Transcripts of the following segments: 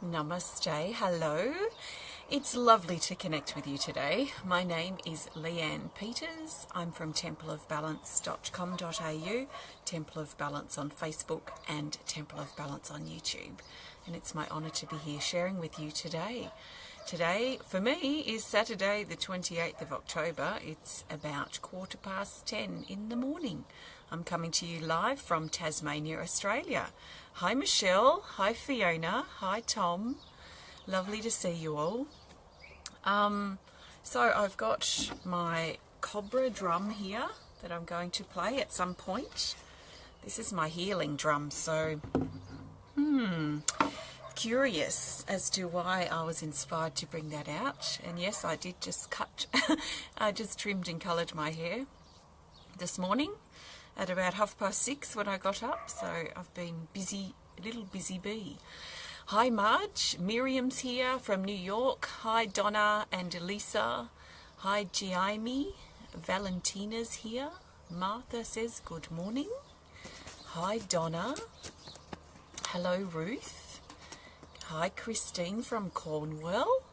Namaste, hello. It's lovely to connect with you today. My name is Leanne Peters. I'm from templeofbalance.com.au, Temple of Balance on Facebook and Temple of Balance on YouTube. And it's my honour to be here sharing with you today. Today, for me, is Saturday the 28th of October. It's about 10:15 in the morning. I'm coming to you live from Tasmania, Australia. Hi Michelle, hi Fiona, hi Tom. Lovely to see you all. So I've got my Cobra drum here that I'm going to play at some point. This is my healing drum, so curious as to why I was inspired to bring that out. And yes, I did just I just trimmed and coloured my hair this morning at about 6:30 when I got up, so I've been busy, a little busy bee. Hi Marge, Miriam's here from New York. Hi Donna and Elisa. Hi Jaime, Valentina's here. Martha says good morning. Hi Donna. Hello Ruth. Hi Christine from Cornwall.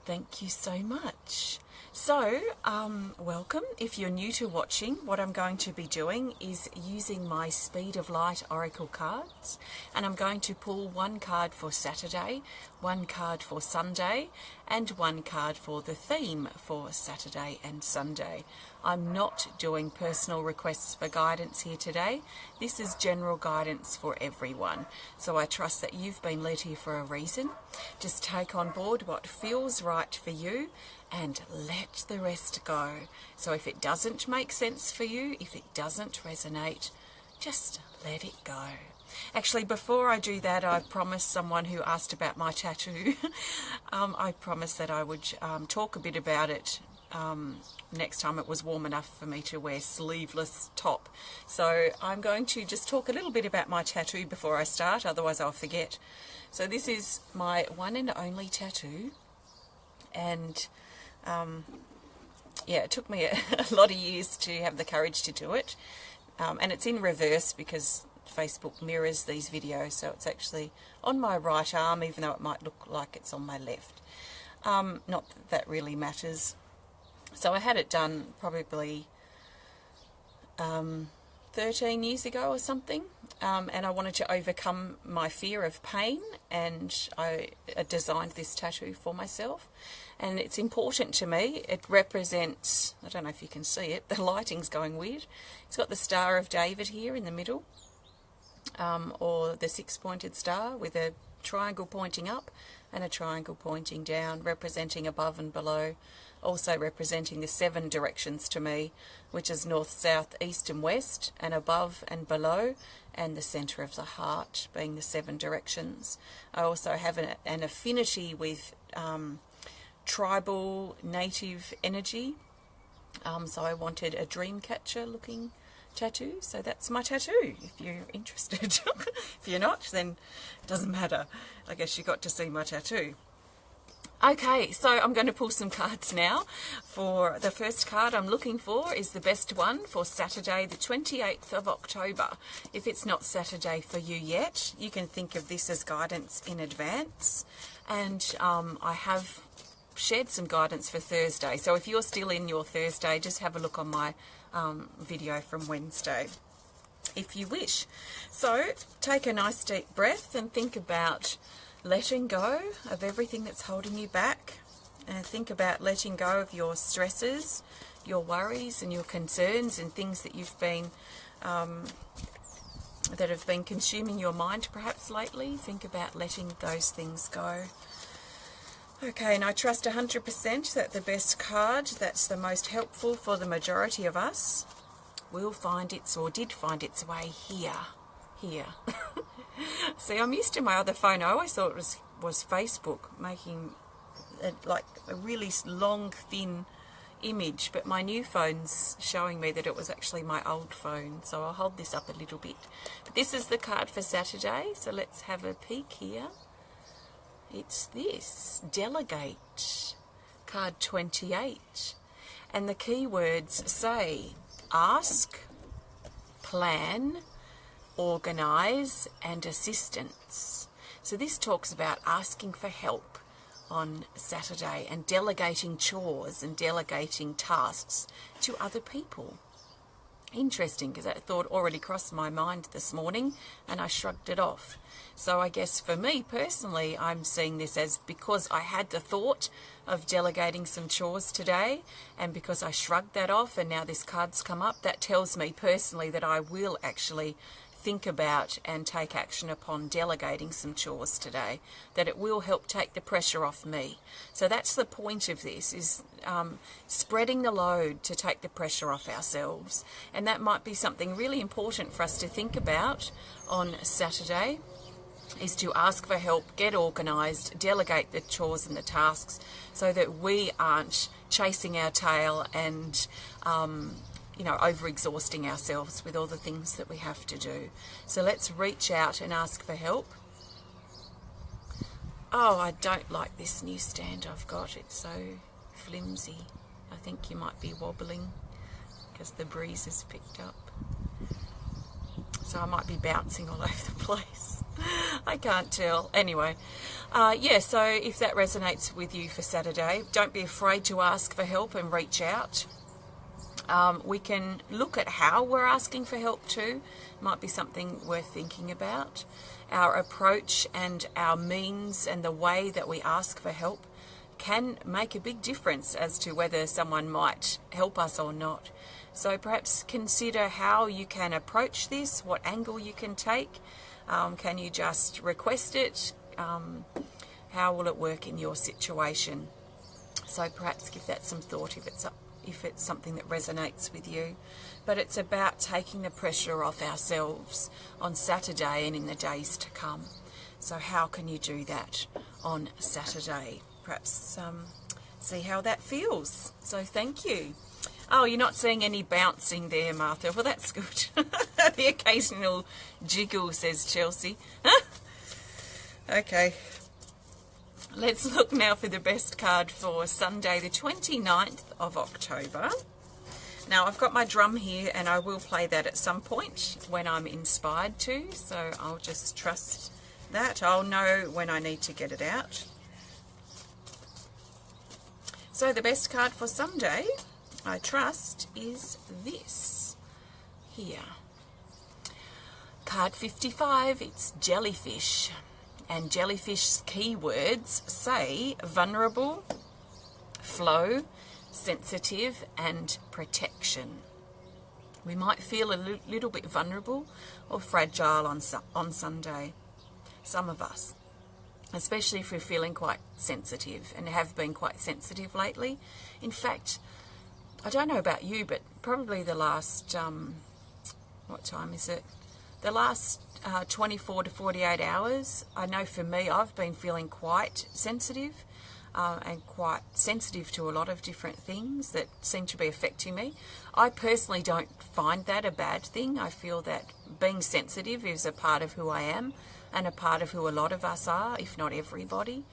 Thank you so much. So, welcome. If you're new to watching, what I'm going to be doing is using my Speed of Light Oracle cards, and I'm going to pull one card for Saturday, one card for Sunday, and one card for the theme for Saturday and Sunday. I'm not doing personal requests for guidance here today. This is general guidance for everyone. So I trust that you've been led here for a reason. Just take on board what feels right for you and let the rest go. So if it doesn't make sense for you, if it doesn't resonate, just let it go. Actually, before I do that, I promised someone who asked about my tattoo, I promised that I would talk a bit about it next time it was warm enough for me to wear sleeveless top. So I'm going to just talk a little bit about my tattoo before I start, otherwise I'll forget. So this is my one and only tattoo, and yeah, it took me a lot of years to have the courage to do it, and it's in reverse because Facebook mirrors these videos, so it's actually on my right arm, even though it might look like it's on my left. Not that that really matters. So I had it done probably 13 years ago or something, and I wanted to overcome my fear of pain, and I designed this tattoo for myself. And it's important to me. It represents, I don't know if you can see it, the lighting's going weird. It's got the Star of David here in the middle, or the six-pointed star with a triangle pointing up and a triangle pointing down, representing above and below, also representing the 7 directions to me, which is north, south, east and west, and above and below, and the centre of the heart being the 7 directions. I also have an affinity with tribal native energy, so I wanted a dream catcher looking tattoo, so that's my tattoo if you're interested. If you're not, then it doesn't matter. I guess you got to see my tattoo. Okay, so I'm going to pull some cards now. For the first card I'm looking for is the best one for Saturday the 28th of October. If it's not Saturday for you yet, you can think of this as guidance in advance, and I have shared some guidance for Thursday, so if you're still in your Thursday, just have a look on my video from Wednesday if you wish. So take a nice deep breath and think about letting go of everything that's holding you back, and think about letting go of your stresses, your worries and your concerns and things that you've been that have been consuming your mind perhaps lately. Think about letting those things go. Okay, and I trust 100% that the best card that's the most helpful for the majority of us will find its, or did find its way here. See, I'm used to my other phone. I always thought it was Facebook making like a really long, thin image, but my new phone's showing me that it was actually my old phone, so I'll hold this up a little bit. But this is the card for Saturday, so let's have a peek here. It's this, Delegate, card 28. And the keywords say ask, plan, organise and assistance. So this talks about asking for help on Saturday and delegating chores and delegating tasks to other people. Interesting, because that thought already crossed my mind this morning and I shrugged it off. So I guess for me personally, I'm seeing this as because I had the thought of delegating some chores today, and because I shrugged that off and now this card's come up, that tells me personally that I will actually think about and take action upon delegating some chores today, that it will help take the pressure off me. So that's the point of this, is spreading the load to take the pressure off ourselves. And that might be something really important for us to think about on Saturday, is to ask for help, get organised, delegate the chores and the tasks so that we aren't chasing our tail and over-exhausting ourselves with all the things that we have to do. So let's reach out and ask for help. Oh, I don't like this new stand I've got. It's so flimsy. I think you might be wobbling because the breeze has picked up. So I might be bouncing all over the place. I can't tell. Anyway, so if that resonates with you for Saturday, don't be afraid to ask for help and reach out. We can look at how we're asking for help too. Might be something worth thinking about. Our approach and our means and the way that we ask for help can make a big difference as to whether someone might help us or not. So perhaps consider how you can approach this, what angle you can take. Can you just request it? How will it work in your situation? So perhaps give that some thought if it's something that resonates with you. But it's about taking the pressure off ourselves on Saturday and in the days to come. So how can you do that on Saturday? Perhaps see how that feels. So thank you. Oh, you're not seeing any bouncing there, Martha. Well, that's good. The occasional jiggle, says Chelsea. Okay. Let's look now for the best card for Sunday, the 29th of October. Now, I've got my drum here, and I will play that at some point when I'm inspired to, so I'll just trust that. I'll know when I need to get it out. So the best card for Sunday, I trust, is this here. Card 55, it's jellyfish. And jellyfish's keywords say vulnerable, flow, sensitive, and protection. We might feel a little bit vulnerable or fragile on Sunday, some of us, especially if we're feeling quite sensitive and have been quite sensitive lately. In fact, I don't know about you, but probably the last, what time is it? The last 24 to 48 hours, I know for me, I've been feeling quite sensitive and quite sensitive to a lot of different things that seem to be affecting me. I personally don't find that a bad thing. I feel that being sensitive is a part of who I am and a part of who a lot of us are, if not everybody.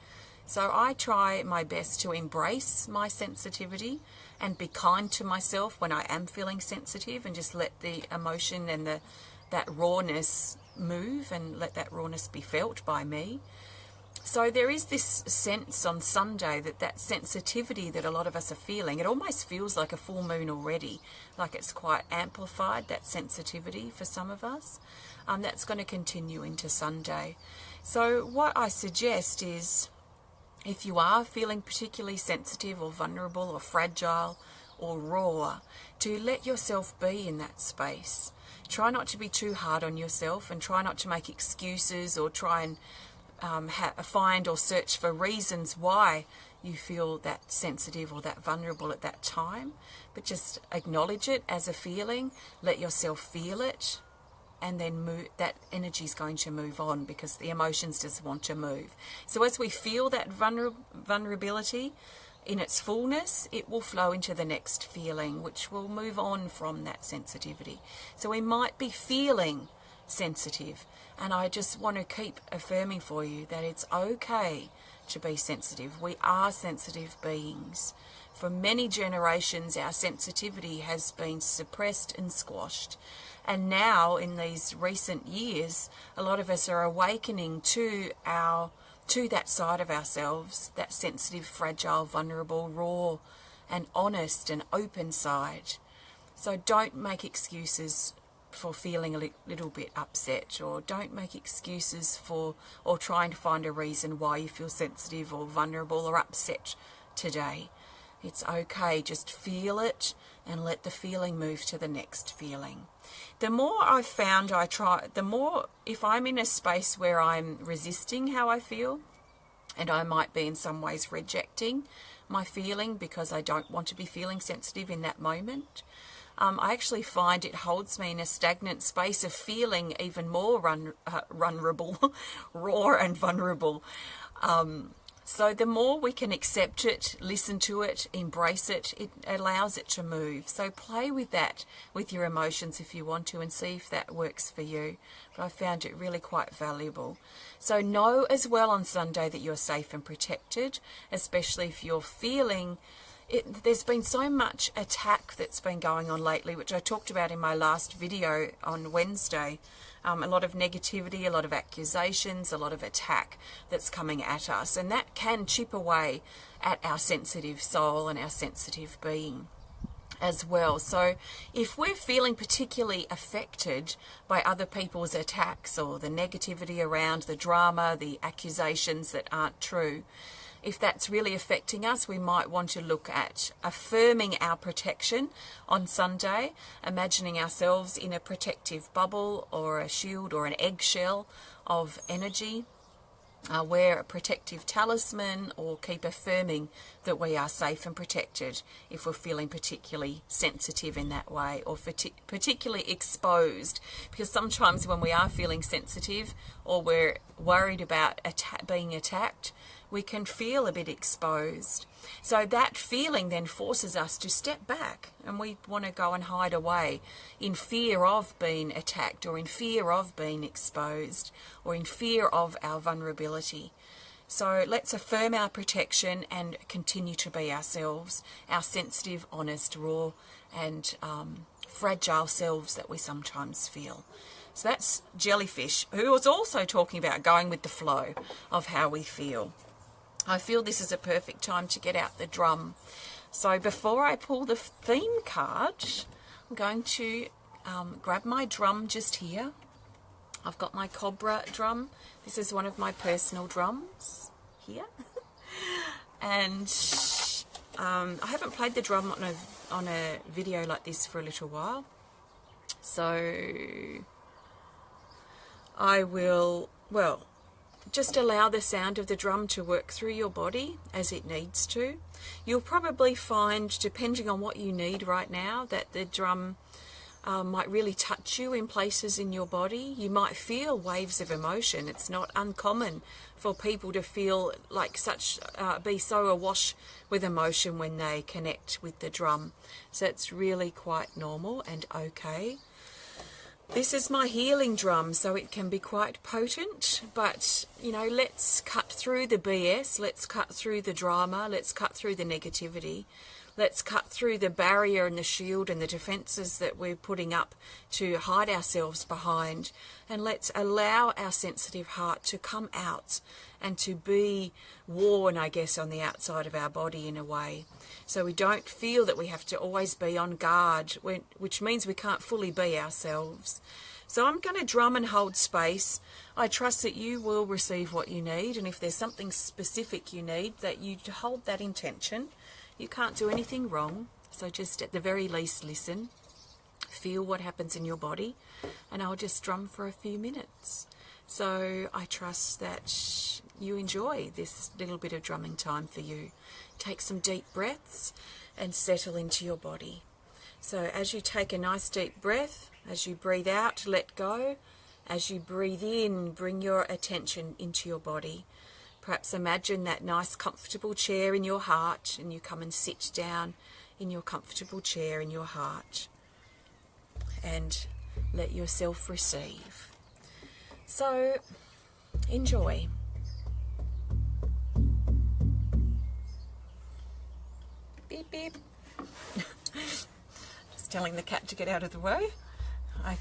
So I try my best to embrace my sensitivity and be kind to myself when I am feeling sensitive, and just let the emotion and that rawness move and let that rawness be felt by me. So there is this sense on Sunday that sensitivity that a lot of us are feeling, it almost feels like a full moon already, like it's quite amplified, that sensitivity for some of us. That's going to continue into Sunday. So what I suggest is, if you are feeling particularly sensitive or vulnerable or fragile or raw, to let yourself be in that space. Try not to be too hard on yourself, and try not to make excuses or try and find or search for reasons why you feel that sensitive or that vulnerable at that time. But just acknowledge it as a feeling, let yourself feel it, and then that energy is going to move on, because the emotions just want to move. So as we feel that vulnerability in its fullness, it will flow into the next feeling, which will move on from that sensitivity. So we might be feeling sensitive, and I just want to keep affirming for you that it's okay to be sensitive. We are sensitive beings. for many generations our sensitivity has been suppressed and squashed. And now in these recent years, a lot of us are awakening to that side of ourselves, that sensitive, fragile, vulnerable, raw and honest and open side. So don't make excuses for feeling a little bit upset, or don't make excuses for or trying to find a reason why you feel sensitive or vulnerable or upset today. It's okay, just feel it and let the feeling move to the next feeling. The more I've found the more, if I'm in a space where I'm resisting how I feel, and I might be in some ways rejecting my feeling because I don't want to be feeling sensitive in that moment, I actually find it holds me in a stagnant space of feeling even more vulnerable, raw and vulnerable. So the more we can accept it, listen to it, embrace it, it allows it to move. So play with that, with your emotions if you want to, and see if that works for you. But I found it really quite valuable. So know as well on Sunday that you're safe and protected, especially if you're feeling there's been so much attack that's been going on lately, which I talked about in my last video on Wednesday. A lot of negativity, a lot of accusations, a lot of attack that's coming at us. And that can chip away at our sensitive soul and our sensitive being as well. So if we're feeling particularly affected by other people's attacks or the negativity around the drama, the accusations that aren't true, if that's really affecting us, we might want to look at affirming our protection on Sunday, imagining ourselves in a protective bubble or a shield or an eggshell of energy. Wear a protective talisman, or keep affirming that we are safe and protected if we're feeling particularly sensitive in that way, or particularly exposed, because sometimes when we are feeling sensitive or we're worried about being attacked, we can feel a bit exposed. So that feeling then forces us to step back, and we want to go and hide away in fear of being attacked, or in fear of being exposed, or in fear of our vulnerability. So let's affirm our protection and continue to be ourselves, our sensitive, honest, raw and fragile selves that we sometimes feel. So that's Jellyfish, who was also talking about going with the flow of how we feel. I feel this is a perfect time to get out the drum. So before I pull the theme card, I'm going to grab my drum just here. I've got my Cobra drum. This is one of my personal drums here. And I haven't played the drum on a video like this for a little while. So I will, just allow the sound of the drum to work through your body as it needs to. You'll probably find, depending on what you need right now, that the drum might really touch you in places in your body. You might feel waves of emotion. It's not uncommon for people to feel like be so awash with emotion when they connect with the drum. So it's really quite normal and okay. This is my healing drum, so it can be quite potent, but, let's cut through the BS, let's cut through the drama, let's cut through the negativity, let's cut through the barrier and the shield and the defences that we're putting up to hide ourselves behind, and let's allow our sensitive heart to come out and to be worn, I guess, on the outside of our body in a way. So we don't feel that we have to always be on guard, which means we can't fully be ourselves. So I'm going to drum and hold space. I trust that you will receive what you need, and if there's something specific you need, that you hold that intention. You can't do anything wrong, so just at the very least listen. Feel what happens in your body, and I'll just drum for a few minutes. So I trust that you enjoy this little bit of drumming time for you. Take some deep breaths and settle into your body. So as you take a nice deep breath, as you breathe out, let go. As you breathe in, bring your attention into your body. Perhaps imagine that nice comfortable chair in your heart, and you come and sit down in your comfortable chair in your heart and let yourself receive. So enjoy. Beep, beep. Just telling the cat to get out of the way. Okay.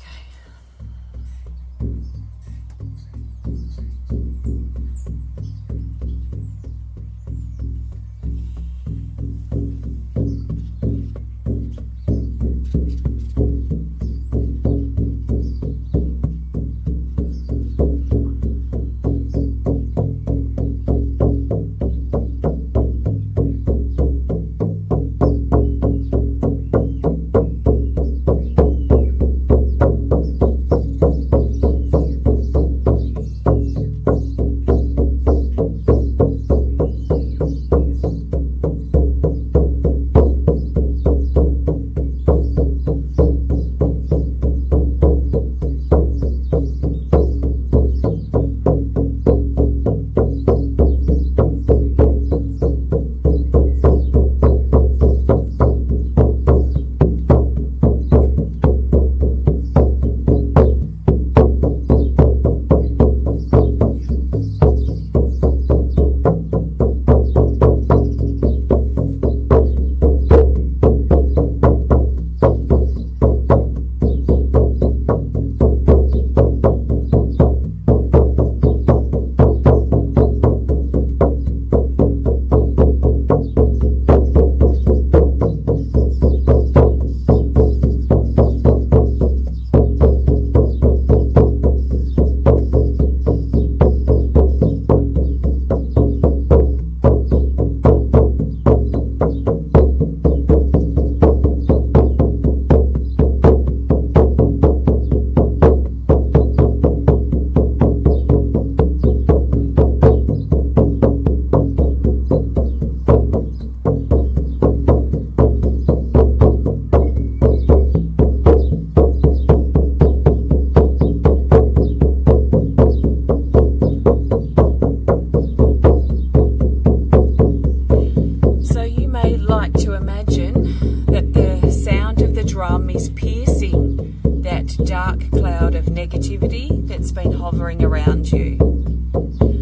Negativity that's been hovering around you.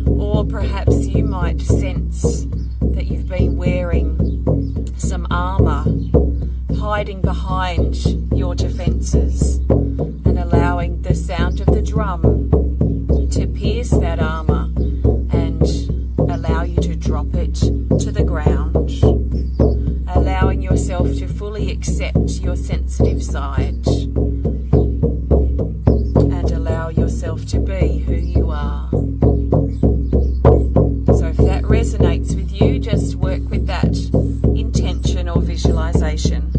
Or perhaps you might sense that you've been wearing some armour, hiding behind your defences and allowing the sound of the drum to pierce that armour and allow you to drop it to the ground, allowing yourself to fully accept your sensitive side. Yourself to be who you are. So if that resonates with you, just work with that intention or visualization.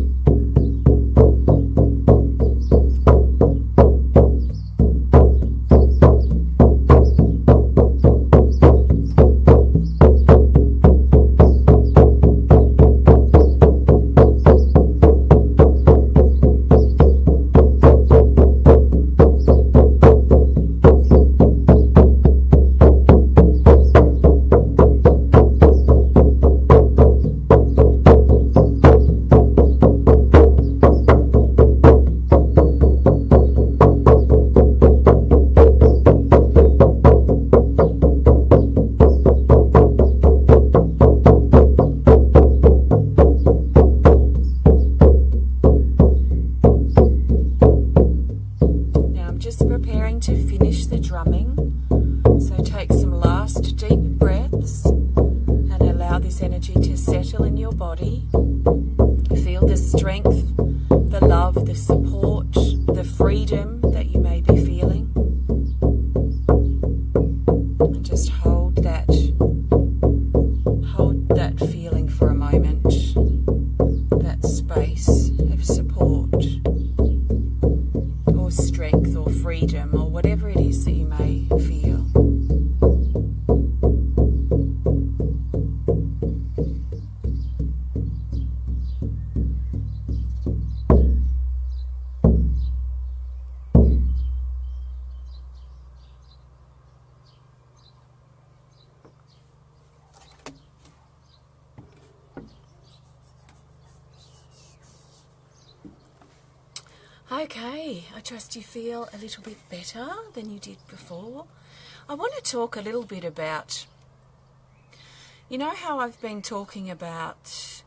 Okay, I trust you feel a little bit better than you did before. I want to talk a little bit about, you know how I've been talking about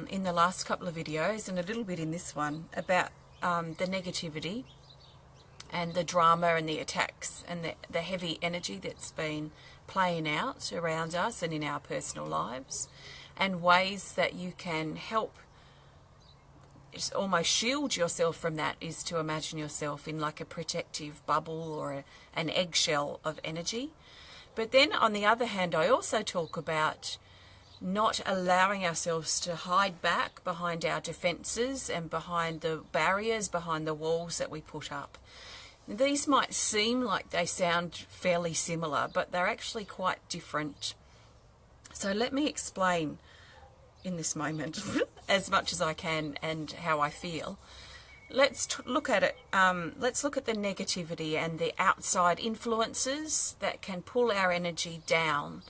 in the last couple of videos and a little bit in this one about the negativity and the drama and the attacks and the heavy energy that's been playing out around us and in our personal lives, and ways that you can help almost shield yourself from that is to imagine yourself in like a protective bubble or an eggshell of energy. But then on the other hand, I also talk about not allowing ourselves to hide back behind our defenses and behind the barriers, behind the walls that we put up. These might seem like they sound fairly similar, but they're actually quite different. So let me explain in this moment as much as I can and how I feel. Let's look at it. Let's look at the negativity and the outside influences that can pull our energy down,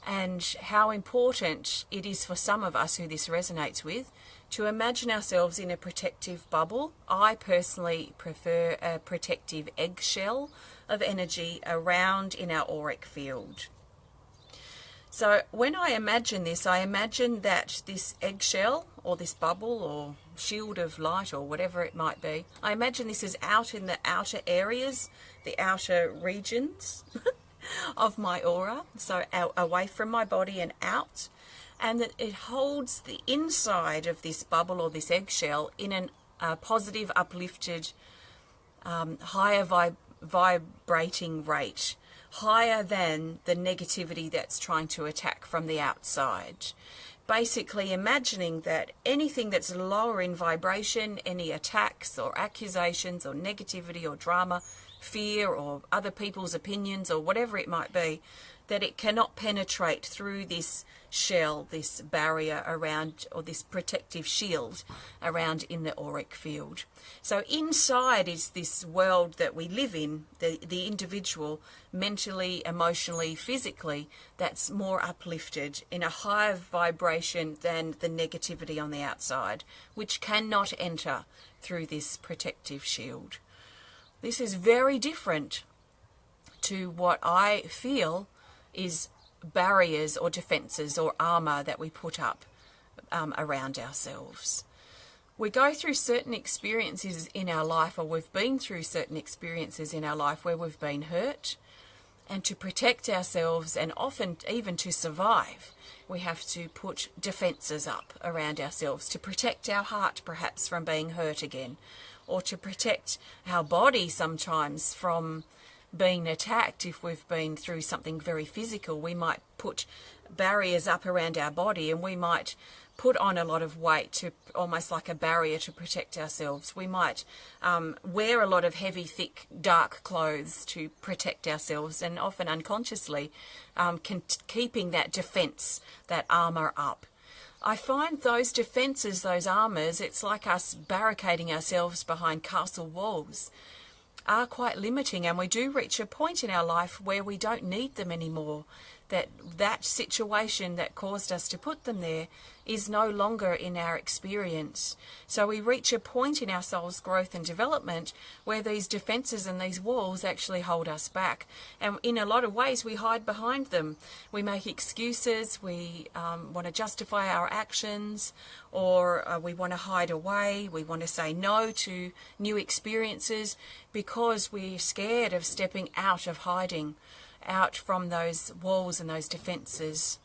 and how important it is for some of us who this resonates with to imagine ourselves in a protective bubble. I personally prefer a protective eggshell of energy around in our auric field. So when I imagine this, I imagine that this eggshell or this bubble or shield of light or whatever it might be, I imagine this is out in the outer areas, the outer regions of my aura, so away from my body and out, and that it holds the inside of this bubble or this eggshell in a positive, uplifted, higher vibrating rate, higher than the negativity that's trying to attack from the outside. Basically imagining that anything that's lower in vibration, any attacks or accusations or negativity or drama, fear or other people's opinions or whatever it might be, that it cannot penetrate through this shell, this barrier around, or this protective shield around in the auric field. So inside is this world that we live in, the individual, mentally, emotionally, physically, that's more uplifted in a higher vibration than the negativity on the outside, which cannot enter through this protective shield. This is very different to what I feel is barriers or defenses or armor that we put up around ourselves. We go through certain experiences in our life, or we've been through certain experiences in our life where we've been hurt, and to protect ourselves and often even to survive, we have to put defenses up around ourselves to protect our heart perhaps from being hurt again, or to protect our body sometimes from being attacked. If we've been through something very physical, we might put barriers up around our body, and we might put on a lot of weight to almost like a barrier to protect ourselves. We might wear a lot of heavy, thick, dark clothes to protect ourselves, and often unconsciously keeping that defense, that armor up. I find those defenses, those armors, it's like us barricading ourselves behind castle walls, are quite limiting, and we do reach a point in our life where we don't need them anymore. That situation that caused us to put them there is no longer in our experience. So we reach a point in our soul's growth and development where these defenses and these walls actually hold us back. And in a lot of ways, we hide behind them. We make excuses, we want to justify our actions, or we want to hide away, we want to say no to new experiences because we're scared of stepping out of hiding, out from those walls and those defences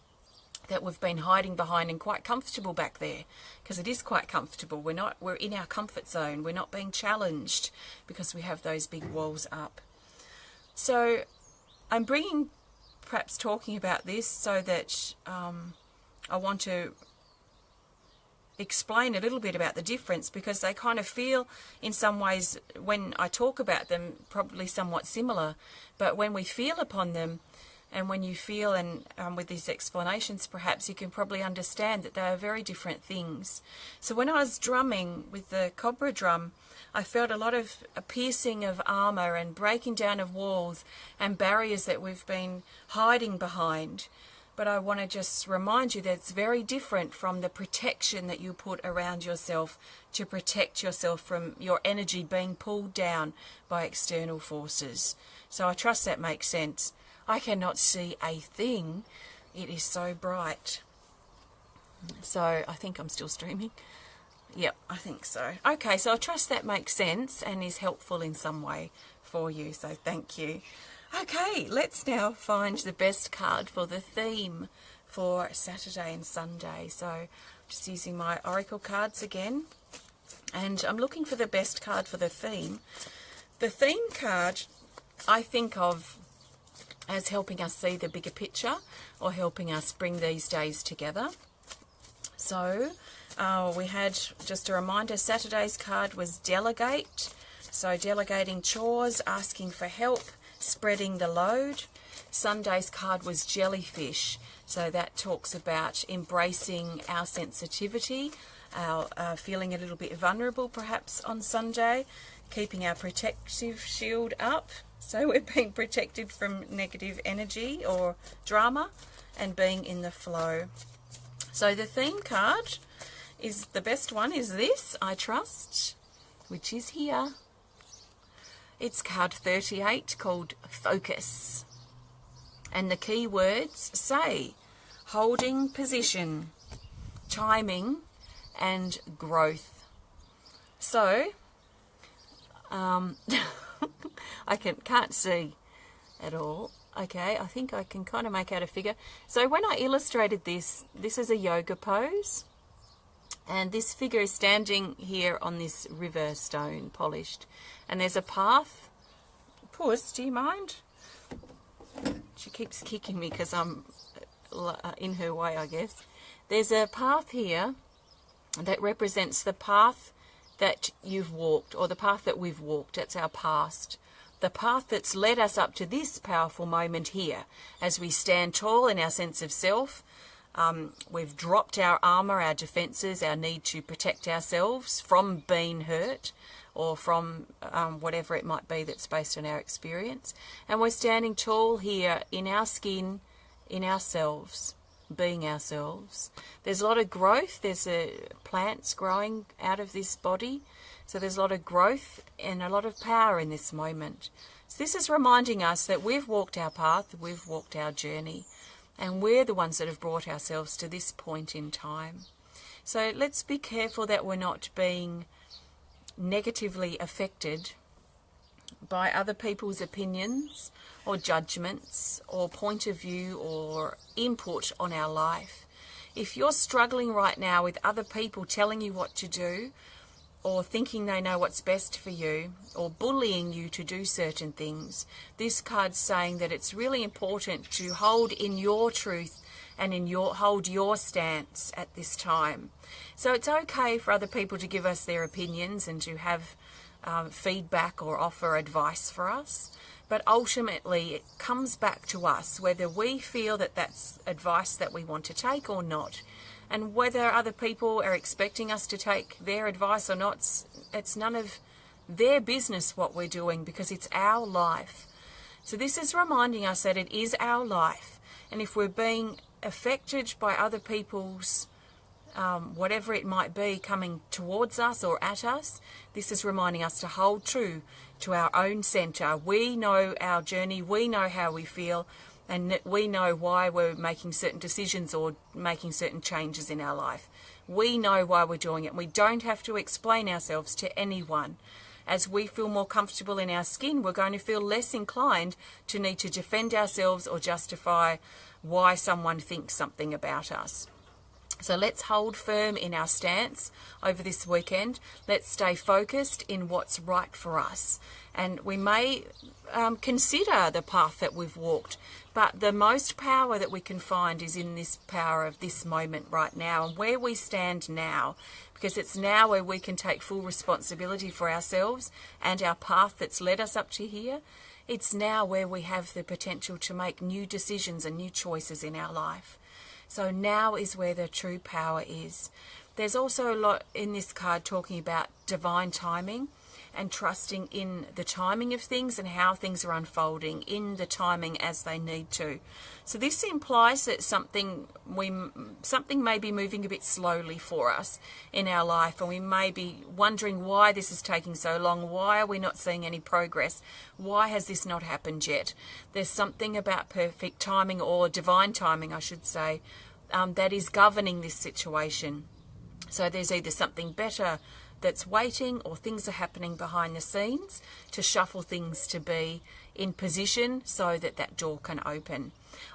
that we've been hiding behind, and quite comfortable back there, because it is quite comfortable. We're in our comfort zone. We're not being challenged because we have those big walls up. So I'm perhaps talking about this so that I want to explain a little bit about the difference, because they kind of feel in some ways, when I talk about them, probably somewhat similar, but when we feel upon them, and when you feel, and with these explanations perhaps you can probably understand that they are very different things. So when I was drumming with the cobra drum, I felt a lot of a piercing of armor and breaking down of walls and barriers that we've been hiding behind. But I want to just remind you that it's very different from the protection that you put around yourself to protect yourself from your energy being pulled down by external forces. So I trust that makes sense. I cannot see a thing. It is so bright. So I think I'm still streaming. Yep, I think so. Okay, so I trust that makes sense and is helpful in some way for you, so thank you. Okay, let's now find the best card for the theme for Saturday and Sunday. So just using my oracle cards again, and I'm looking for the best card for the theme. The theme card I think of as helping us see the bigger picture, or helping us bring these days together. So we had, just a reminder, Saturday's card was delegate. So delegating chores, asking for help, spreading the load. Sunday's card was jellyfish. So that talks about embracing our sensitivity, our feeling a little bit vulnerable perhaps on Sunday, keeping our protective shield up. So we're being protected from negative energy or drama and being in the flow. So the theme card is, the best one is this, I trust, which is here. It's card 38, called Focus. And the key words say holding position, timing, and growth. So, I can't see at all. Okay, I think I can kind of make out a figure. So when I illustrated this, this is a yoga pose. And this figure is standing here on this river stone, polished. And there's a path. Puss, do you mind? She keeps kicking me because I'm in her way, I guess. There's a path here that represents the path that you've walked, or the path that we've walked. It's our past. The path that's led us up to this powerful moment here, as we stand tall in our sense of self. We've dropped our armour, our defences, our need to protect ourselves from being hurt, or from whatever it might be that's based on our experience. And we're standing tall here in our skin, in ourselves, being ourselves. There's a lot of growth. There's plants growing out of this body. So there's a lot of growth and a lot of power in this moment. So this is reminding us that we've walked our path, we've walked our journey, and we're the ones that have brought ourselves to this point in time. So let's be careful that we're not being negatively affected by other people's opinions or judgments or point of view or input on our life. If you're struggling right now with other people telling you what to do, or thinking they know what's best for you, or bullying you to do certain things, this card's saying that it's really important to hold in your truth and hold your stance at this time. So it's okay for other people to give us their opinions and to have feedback or offer advice for us, but ultimately it comes back to us whether we feel that that's advice that we want to take or not. And whether other people are expecting us to take their advice or not, it's none of their business what we're doing, because it's our life. So this is reminding us that it is our life. And if we're being affected by other people's, whatever it might be, coming towards us or at us, this is reminding us to hold true to our own centre. We know our journey, we know how we feel, and we know why we're making certain decisions or making certain changes in our life. We know why we're doing it. We don't have to explain ourselves to anyone. As we feel more comfortable in our skin, we're going to feel less inclined to need to defend ourselves or justify why someone thinks something about us. So let's hold firm in our stance over this weekend. Let's stay focused in what's right for us. And we may consider the path that we've walked, but the most power that we can find is in this power of this moment right now and where we stand now, because it's now where we can take full responsibility for ourselves and our path that's led us up to here. It's now where we have the potential to make new decisions and new choices in our life. So now is where the true power is. There's also a lot in this card talking about divine timing and trusting in the timing of things and how things are unfolding in the timing as they need to. So this implies that something may be moving a bit slowly for us in our life, and we may be wondering why this is taking so long. Why are we not seeing any progress? Why has this not happened yet? There's something about perfect timing, or divine timing, I should say, that is governing this situation. So there's either something better that's waiting, or things are happening behind the scenes to shuffle things to be in position so that that door can open.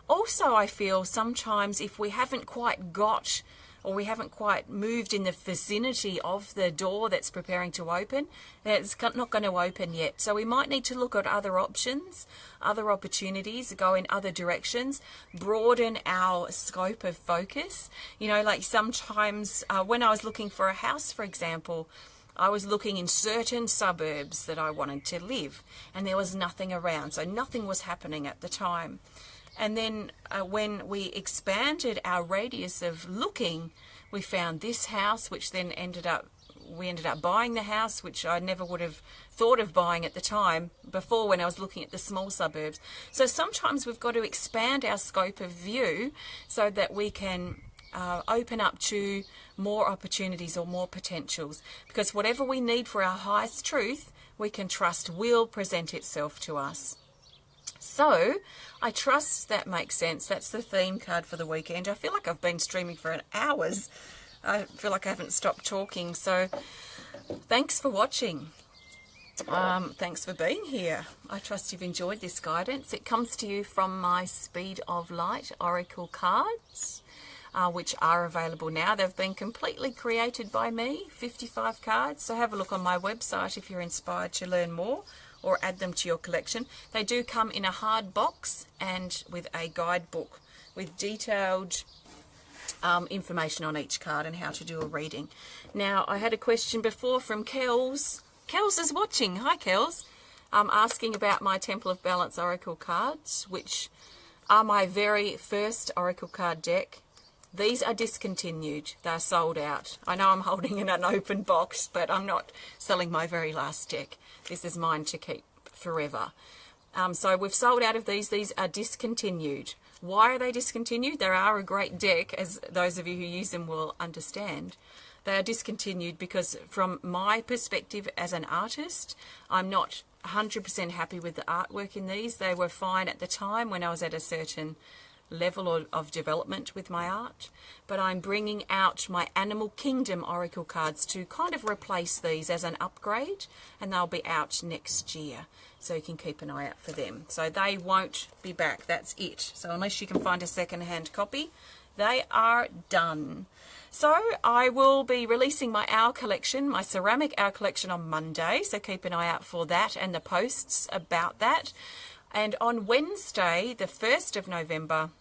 Also, I feel sometimes if we haven't quite got, or we haven't quite moved in the vicinity of the door that's preparing to open, it's not going to open yet. So we might need to look at other options, other opportunities, go in other directions, broaden our scope of focus. You know, like sometimes when I was looking for a house, for example, I was looking in certain suburbs that I wanted to live, and there was nothing around, so nothing was happening at the time. And then when we expanded our radius of looking, we found this house, which then we ended up buying the house, which I never would have thought of buying at the time before, when I was looking at the small suburbs. So sometimes we've got to expand our scope of view so that we can open up to more opportunities or more potentials, because whatever we need for our highest truth, we can trust will present itself to us. So I trust that makes sense. That's the theme card for the weekend. I feel like I've been streaming for hours. I feel like I haven't stopped talking. So thanks for watching. Thanks for being here. I trust you've enjoyed this guidance. It comes to you from my Speed of Light Oracle cards, which are available now. They've been completely created by me, 55 cards. So have a look on my website if you're inspired to learn more, or add them to your collection. They do come in a hard box and with a guidebook with detailed information on each card and how to do a reading. Now, I had a question before from Kels. Kels is watching. Hi, Kels. Asking about my Temple of Balance Oracle cards, which are my very first Oracle card deck. These are discontinued. They're sold out. I know I'm holding in an open box, but I'm not selling my very last deck. This is mine to keep forever. So we've sold out of these. These are discontinued. Why are they discontinued? They are a great deck, as those of you who use them will understand. They are discontinued because from my perspective as an artist, I'm not 100% happy with the artwork in these. They were fine at the time when I was at a certain level of development with my art, but I'm bringing out my Animal Kingdom Oracle cards to kind of replace these as an upgrade, and they'll be out next year, so you can keep an eye out for them. So they won't be back, that's it. So unless you can find a second-hand copy, they are done. So I will be releasing my owl collection, my ceramic owl collection, on Monday, so keep an eye out for that and the posts about that. And on Wednesday, the 1st of November,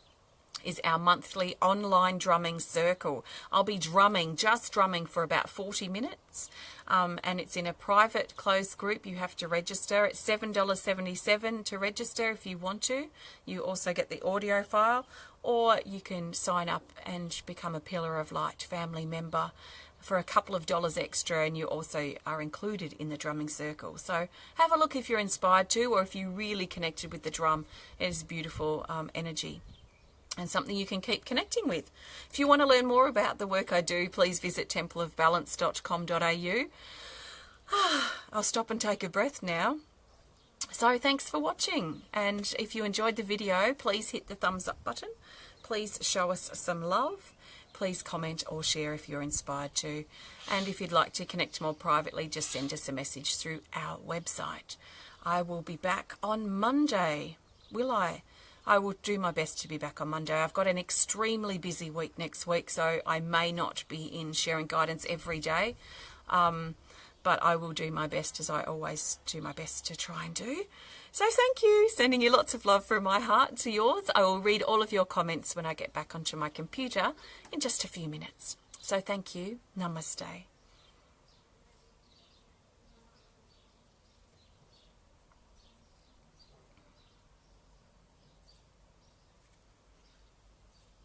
is our monthly online drumming circle. I'll be drumming, just drumming for about 40 minutes. And it's in a private closed group. You have to register. It's $7.77 to register if you want to. You also get the audio file, or you can sign up and become a Pillar of Light family member for a couple of dollars extra, and you also are included in the drumming circle. So have a look if you're inspired to, or if you really connected with the drum. It is beautiful energy and something you can keep connecting with. If you want to learn more about the work I do, please visit templeofbalance.com.au. I'll stop and take a breath now. So thanks for watching, and if you enjoyed the video, please hit the thumbs up button. Please show us some love. Please comment or share if you're inspired to. And if you'd like to connect more privately, just send us a message through our website. I will be back on Monday. Will I? I will do my best to be back on Monday. I've got an extremely busy week next week, so I may not be in sharing guidance every day. But I will do my best, as I always do my best to try and do. So thank you. Sending you lots of love from my heart to yours. I will read all of your comments when I get back onto my computer in just a few minutes. So thank you. Namaste.